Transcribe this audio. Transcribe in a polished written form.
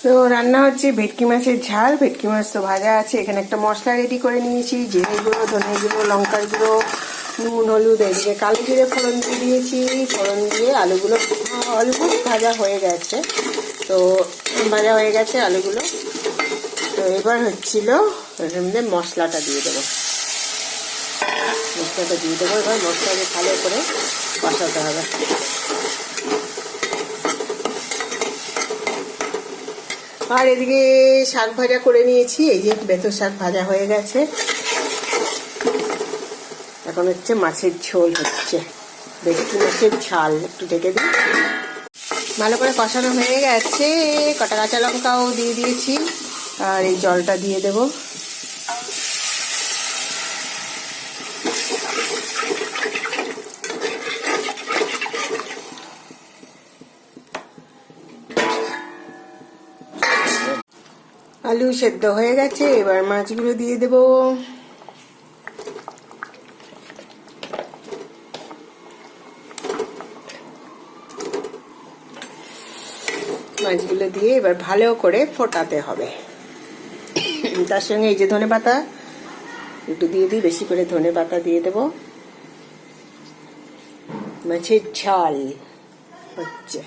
তো রান্না হচ্ছে ভেটকি মাছের ঝাল। ভেটকি মাছ তো ভাজা আছে, এখানে একটা মশলা রেডি করে নিয়েছি, জিরে গুঁড়ো, ধনে গুঁড়ো, লঙ্কার গুঁড়ো, নুন, হলুদ। এদিকে কালো জিরে ফোড়ন দিয়ে দিয়েছি, ফোড়ন দিয়ে আলুগুলো অলমোস্ট ভাজা হয়ে গেছে। তো ভাজা হয়ে গেছে আলুগুলো। তো এবার হচ্ছিল এর মধ্যে মশলাটা দিয়ে দেবো। এবার মশলাকে ভালো করে কষাতে হবে। আর এদিকে শাক ভাজা করে নিয়েছি, এই যে বেতর শাক ভাজা হয়ে গেছে। এখন হচ্ছে মাছের ঝোল হচ্ছে, ভেটকি মাছের ঝাল। একটু ঢেকে দিই। ভালো করে কষানো হয়ে গেছে, কটা কাঁচা লঙ্কাও দিয়ে দিয়েছি, আর এই জলটা দিয়ে দেবো। আলু সেদ্ধ হয়ে গেছে, এবার মাছগুলো দিয়ে দেব। মাছগুলো দিয়ে এবার ভালো করে ফোটাতে হবে। তার সঙ্গে এই যে ধনেপাতা একটু দিয়ে দিই, বেশি করে ধনেপাতা দিয়ে দেব। মাছের ঝাল হচ্ছে।